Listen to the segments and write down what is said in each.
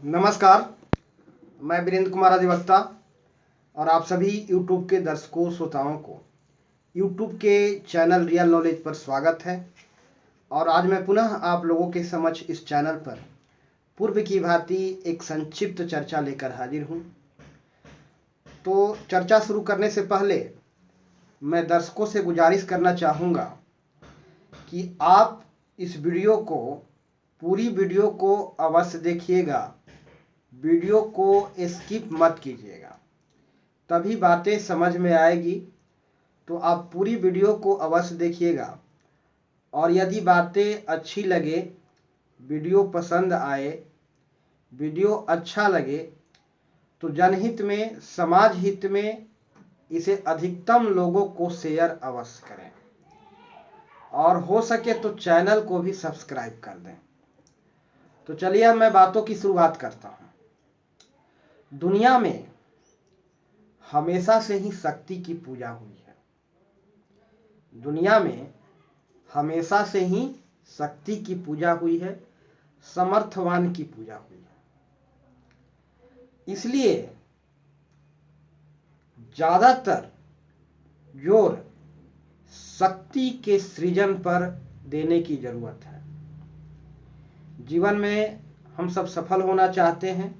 नमस्कार। मैं वीरेंद्र कुमार अधिवक्ता और आप सभी YouTube के दर्शकों श्रोताओं को YouTube के चैनल रियल नॉलेज पर स्वागत है। और आज मैं पुनः आप लोगों के समक्ष इस चैनल पर पूर्व की भांति एक संक्षिप्त चर्चा लेकर हाजिर हूँ। तो चर्चा शुरू करने से पहले मैं दर्शकों से गुजारिश करना चाहूँगा कि आप इस वीडियो को पूरी वीडियो को अवश्य देखिएगा, वीडियो को स्किप मत कीजिएगा, तभी बातें समझ में आएगी। तो आप पूरी वीडियो को अवश्य देखिएगा और यदि बातें अच्छी लगे, वीडियो पसंद आए, वीडियो अच्छा लगे तो जनहित में, समाज हित में इसे अधिकतम लोगों को शेयर अवश्य करें और हो सके तो चैनल को भी सब्सक्राइब कर दें। तो चलिए अब मैं बातों की शुरुआत करता हूँ। दुनिया में हमेशा से ही शक्ति की पूजा हुई है। दुनिया में हमेशा से ही शक्ति की पूजा हुई है, समर्थवान की पूजा हुई है। इसलिए ज्यादातर जोर शक्ति के सृजन पर देने की जरूरत है। जीवन में हम सब सफल होना चाहते हैं,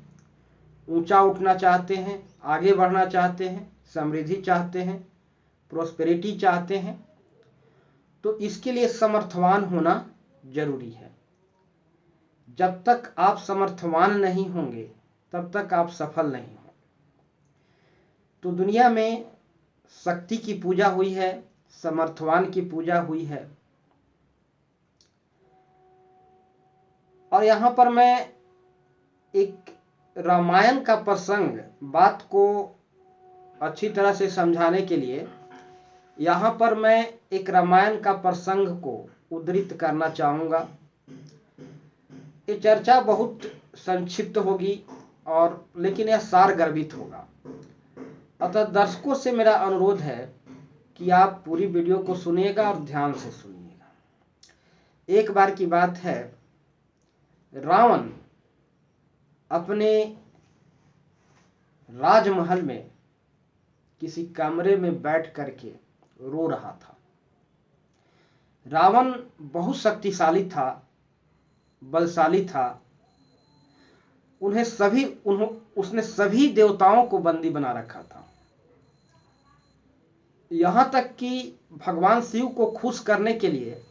ऊंचा उठना चाहते हैं, आगे बढ़ना चाहते हैं, समृद्धि चाहते हैं, प्रोस्पेरिटी चाहते हैं। तो इसके लिए समर्थवान होना जरूरी है। जब तक आप समर्थवान नहीं होंगे तब तक आप सफल नहीं होंगे। तो दुनिया में शक्ति की पूजा हुई है, समर्थवान की पूजा हुई है। और यहाँ पर मैं एक रामायण का प्रसंग, बात को अच्छी तरह से समझाने के लिए यहाँ पर मैं एक रामायण का प्रसंग को उद्धृत करना चाहूँगा। ये चर्चा बहुत संक्षिप्त होगी और लेकिन यह सार गर्भित होगा। अतः दर्शकों से मेरा अनुरोध है कि आप पूरी वीडियो को सुनिएगा और ध्यान से सुनिएगा। एक बार की बात है, रावण अपने राजमहल में किसी कमरे में बैठ करके रो रहा था। रावण बहुत शक्तिशाली था, बलशाली था। उसने सभी देवताओं को बंदी बना रखा था। यहां तक कि भगवान शिव को खुश करने के लिए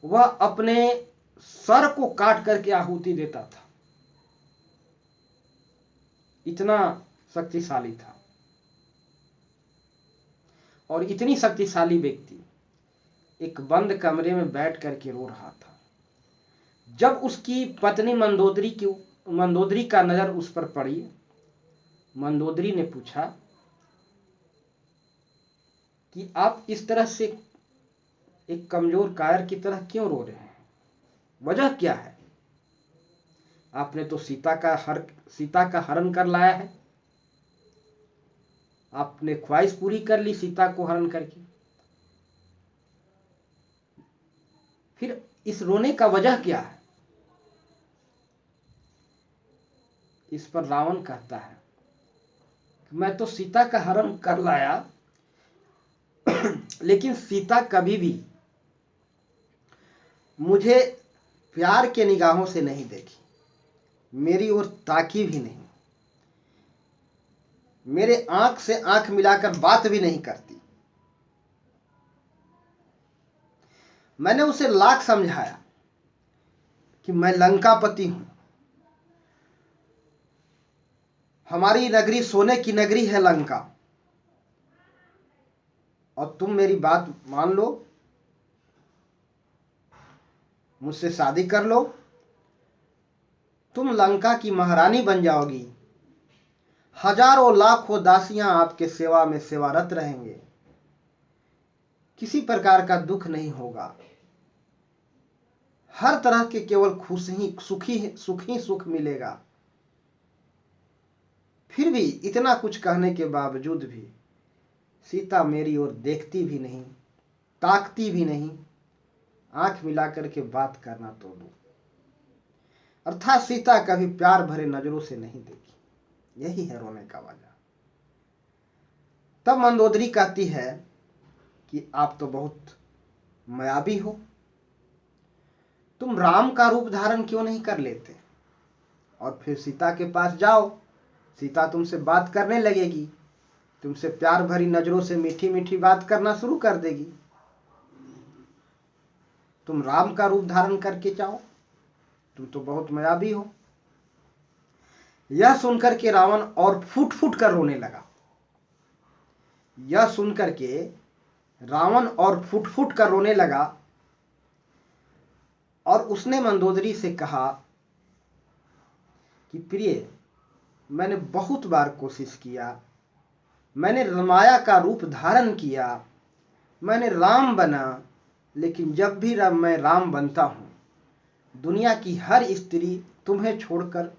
वह अपने सर को काट करके आहुति देता था। इतना शक्तिशाली था। और इतनी शक्तिशाली व्यक्ति एक बंद कमरे में बैठ करके रो रहा था। जब उसकी पत्नी मंदोदरी का नजर उस पर पड़ी, मंदोदरी ने पूछा कि आप इस तरह से एक कमजोर कायर की तरह क्यों रो रहे हैं? वजह क्या है? आपने तो सीता का हरण कर लाया है। आपने ख्वाहिश पूरी कर ली सीता को हरण करके। फिर इस रोने का वजह क्या है? इस पर रावण कहता है कि मैं तो सीता का हरण कर लाया, लेकिन सीता कभी भी मुझे प्यार के निगाहों से नहीं देखी, मेरी ओर ताकी भी नहीं, मेरे आंख से आंख मिलाकर बात भी नहीं करती। मैंने उसे लाख समझाया कि मैं लंकापति हूं, हमारी नगरी सोने की नगरी है लंका, और तुम मेरी बात मान लो, मुझसे शादी कर लो, तुम लंका की महारानी बन जाओगी, हजारों लाखों दासियां आपके सेवा में सेवारत रहेंगे, किसी प्रकार का दुख नहीं होगा, हर तरह के केवल सुख मिलेगा। फिर भी इतना कुछ कहने के बावजूद भी सीता मेरी ओर देखती भी नहीं, ताकती भी नहीं, आंख मिलाकर के बात करना तो दो। अर्थात सीता कभी प्यार भरे नजरों से नहीं देखी। यही है रोने का वजह। तब मंदोदरी कहती है कि आप तो बहुत मायावी हो, तुम राम का रूप धारण क्यों नहीं कर लेते और फिर सीता के पास जाओ, सीता तुमसे बात करने लगेगी, तुमसे प्यार भरी नजरों से मीठी मीठी बात करना शुरू कर देगी। तुम राम का रूप धारण करके जाओ, तुम तो बहुत मायावी हो। यह सुनकर के रावण और फूट फूट कर रोने लगा। यह सुनकर के रावण और फूट फूट कर रोने लगा और उसने मंदोदरी से कहा कि प्रिय, मैंने बहुत बार कोशिश किया, मैंने माया का रूप धारण किया, मैंने राम बना, लेकिन जब भी मैं राम बनता हूं, दुनिया की हर स्त्री तुम्हें छोड़कर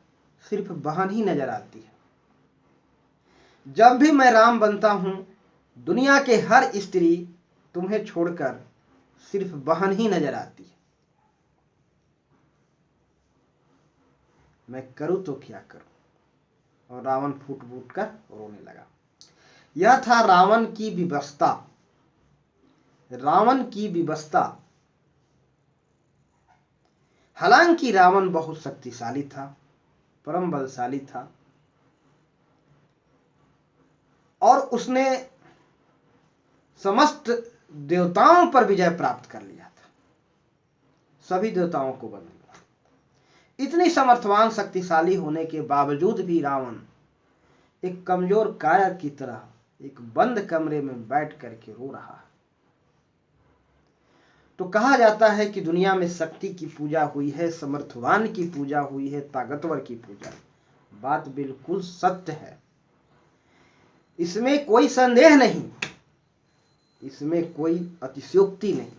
सिर्फ बहन ही नजर आती है। जब भी मैं राम बनता हूं, दुनिया के हर स्त्री तुम्हें छोड़कर सिर्फ बहन ही नजर आती है। मैं करूं तो क्या करूं। और रावण फूट फूट कर रोने लगा। यह था रावण की विवशता। रावण की विवशता। हालांकि रावण बहुत शक्तिशाली था, परम बलशाली था और उसने समस्त देवताओं पर विजय प्राप्त कर लिया था, सभी देवताओं को बंद किया। इतनी समर्थवान शक्तिशाली होने के बावजूद भी रावण एक कमजोर काया की तरह एक बंद कमरे में बैठ करके रो रहा है। तो कहा जाता है कि दुनिया में शक्ति की पूजा हुई है, समर्थवान की पूजा हुई है, ताकतवर की पूजा। बात बिल्कुल सत्य है, इसमें कोई संदेह नहीं, इसमें कोई अतिशयोक्ति नहीं।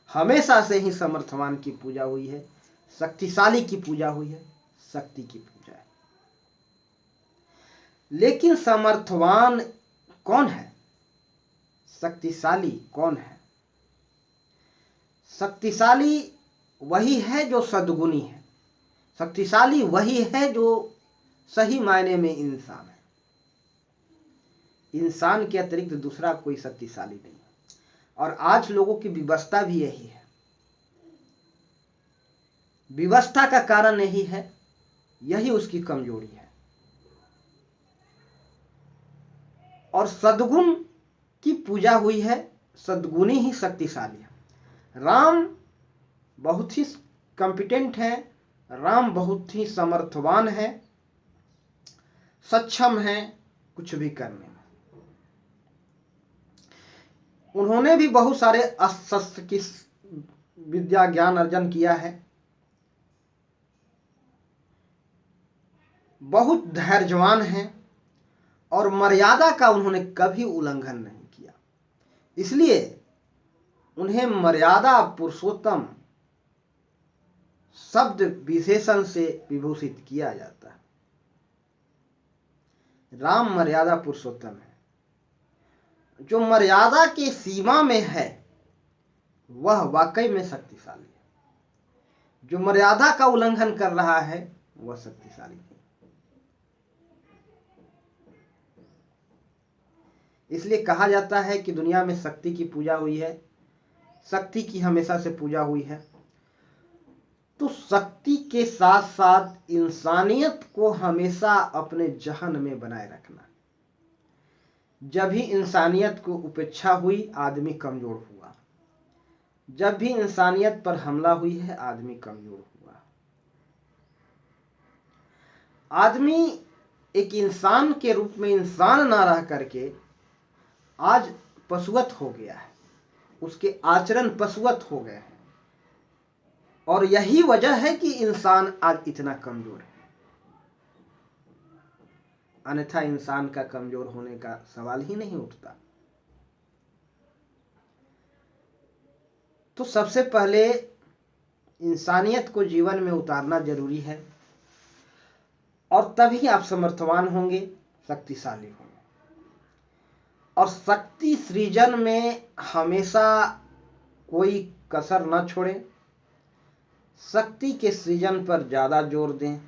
हमेशा से ही समर्थवान की पूजा हुई है, शक्तिशाली की पूजा हुई है, शक्ति की पूजा है। लेकिन समर्थवान कौन है, शक्तिशाली कौन है? शक्तिशाली वही है जो सद्गुणी है, शक्तिशाली वही है जो सही मायने में इंसान है। इंसान के अतिरिक्त दूसरा कोई शक्तिशाली नहीं है। और आज लोगों की विवशता भी यही है। विवशता का कारण यही है, यही उसकी कमजोरी है। और सद्गुण की पूजा हुई है, सद्गुणी ही शक्तिशाली है। राम बहुत ही कॉम्पिटेंट है, राम बहुत ही समर्थवान है, सक्षम है कुछ भी करने में। उन्होंने भी बहुत सारे अस्त्र की विद्या ज्ञान अर्जन किया है, बहुत धैर्यवान हैं और मर्यादा का उन्होंने कभी उल्लंघन नहीं किया। इसलिए उन्हें मर्यादा पुरुषोत्तम शब्द विशेषण से विभूषित किया जाता है। राम मर्यादा पुरुषोत्तम है। जो मर्यादा की सीमा में है वह वाकई में शक्तिशाली है। जो मर्यादा का उल्लंघन कर रहा है वह शक्तिशाली है। इसलिए कहा जाता है कि दुनिया में शक्ति की पूजा हुई है, शक्ति की हमेशा से पूजा हुई है। तो शक्ति के साथ साथ इंसानियत को हमेशा अपने जहन में बनाए रखना। जब भी इंसानियत को उपेक्षा हुई, आदमी कमजोर हुआ। जब भी इंसानियत पर हमला हुई है, आदमी कमजोर हुआ। आदमी एक इंसान के रूप में इंसान ना रह करके आज पशुवत हो गया है, उसके आचरण पशुवत हो गए हैं। और यही वजह है कि इंसान आज इतना कमजोर है। अन्यथा इंसान का कमजोर होने का सवाल ही नहीं उठता। तो सबसे पहले इंसानियत को जीवन में उतारना जरूरी है और तभी आप समर्थवान होंगे, शक्तिशाली होंगे। और शक्ति सृजन में हमेशा कोई कसर न छोड़े, शक्ति के सृजन पर ज्यादा जोर दें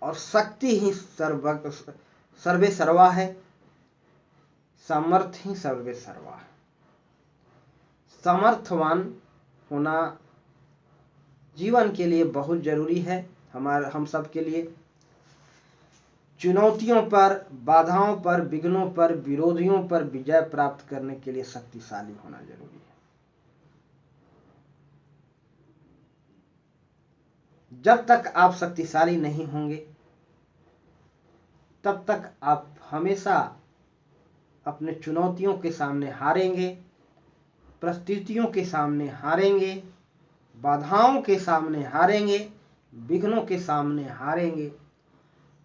और शक्ति ही सर्वे सर्वा है, सामर्थ्य ही सर्वे सर्वा है। समर्थवान होना जीवन के लिए बहुत जरूरी है। हम सब के लिए चुनौतियों पर, बाधाओं पर, विघ्नों पर, विरोधियों पर विजय प्राप्त करने के लिए शक्तिशाली होना जरूरी है। जब तक आप शक्तिशाली नहीं होंगे तब तक आप हमेशा अपने चुनौतियों के सामने हारेंगे, परिस्थितियों के सामने हारेंगे, बाधाओं के सामने हारेंगे, विघ्नों के सामने हारेंगे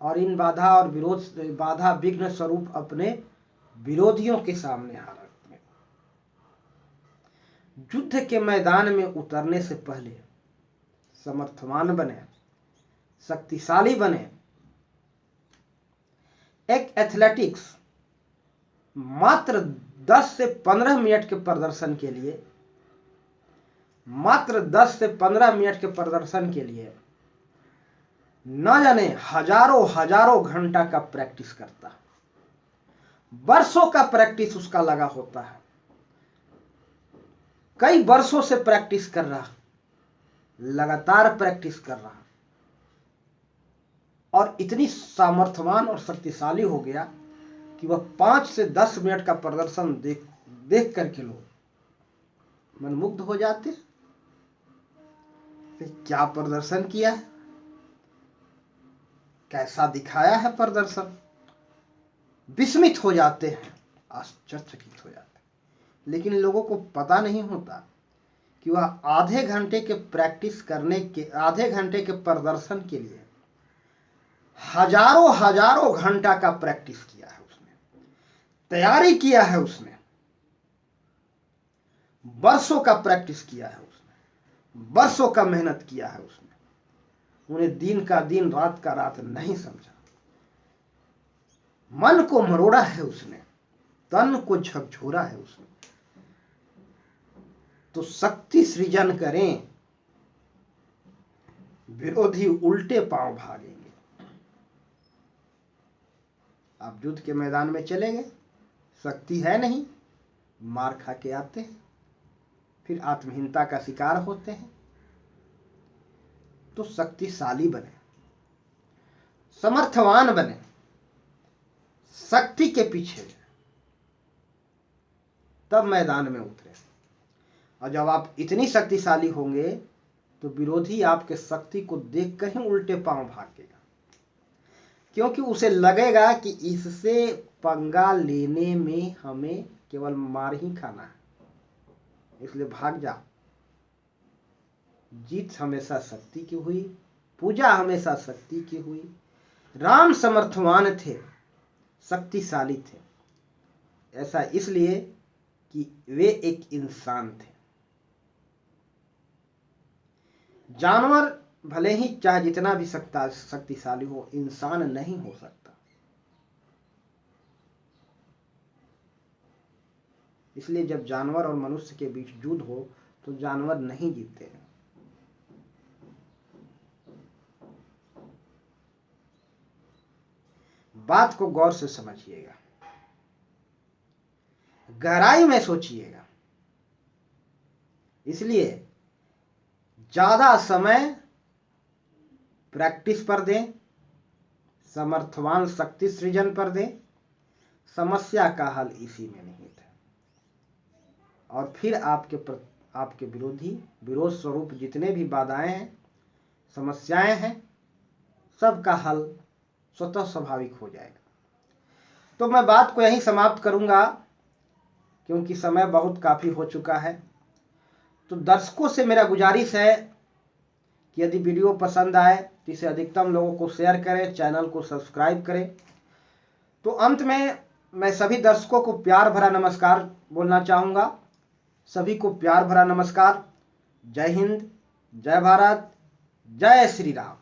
और इन बाधा विघ्न स्वरूप अपने विरोधियों के सामने हारेंगे। युद्ध के मैदान में उतरने से पहले समर्थवान बने, शक्तिशाली बने। एक एथलेटिक्स मात्र 10 से 15 मिनट के प्रदर्शन के लिए, मात्र 10 से 15 मिनट के प्रदर्शन के लिए न जाने हजारों घंटा का प्रैक्टिस करता, वर्षों का प्रैक्टिस उसका लगा होता है, कई वर्षों से प्रैक्टिस कर रहा, लगातार प्रैक्टिस कर रहा और इतनी सामर्थ्यवान और शक्तिशाली हो गया कि वह 5 से 10 मिनट का प्रदर्शन देख करके लोग मनमुग्ध हो जाते। क्या प्रदर्शन किया है, कैसा दिखाया है प्रदर्शन, विस्मित हो जाते हैं, आश्चर्यचकित हो जाते हैं। लेकिन लोगों को पता नहीं होता कि वह आधे घंटे के प्रदर्शन के लिए हजारों घंटा का प्रैक्टिस किया है, उसने तैयारी किया है, उसने वर्षों का प्रैक्टिस किया है, उसने वर्षों का मेहनत किया है, उसने उन्हें दिन का दिन रात का रात नहीं समझा, मन को मरोड़ा है उसने, तन को झकझोरा है उसने। तो शक्ति सृजन करें, विरोधी उल्टे पांव भागेंगे। आप युद्ध के मैदान में चले गए, शक्ति है नहीं, मार खा के आते हैं, फिर आत्महीनता का शिकार होते हैं। तो शक्तिशाली बने, समर्थवान बने, शक्ति के पीछे तब मैदान में उतरे। और जब आप इतनी शक्तिशाली होंगे तो विरोधी आपके शक्ति को देखकर ही उल्टे पांव भागेगा, क्योंकि उसे लगेगा कि इससे पंगा लेने में हमें केवल मार ही खाना है, इसलिए भाग जा। जीत हमेशा शक्ति की हुई, पूजा हमेशा शक्ति की हुई। राम समर्थवान थे, शक्तिशाली थे, ऐसा इसलिए कि वे एक इंसान थे। जानवर भले ही चाहे जितना भी शक्तिशाली हो, इंसान नहीं हो सकता। इसलिए जब जानवर और मनुष्य के बीच युद्ध हो तो जानवर नहीं जीतते हैं। बात को गौर से समझिएगा, गहराई में सोचिएगा। इसलिए ज्यादा समय प्रैक्टिस पर दें, समर्थवान शक्ति सृजन पर दें। समस्या का हल इसी में निहित है। और फिर आपके विरोध स्वरूप जितने भी बाधाएं हैं, समस्याएं हैं, सबका हल स्वतः स्वाभाविक हो जाएगा। तो मैं बात को यहीं समाप्त करूंगा, क्योंकि समय बहुत काफी हो चुका है। तो दर्शकों से मेरा गुजारिश है कि यदि वीडियो पसंद आए तो इसे अधिकतम लोगों को शेयर करें, चैनल को सब्सक्राइब करें। तो अंत में मैं सभी दर्शकों को प्यार भरा नमस्कार बोलना चाहूँगा। सभी को प्यार भरा नमस्कार। जय हिंद, जय भारत, जय श्री राम।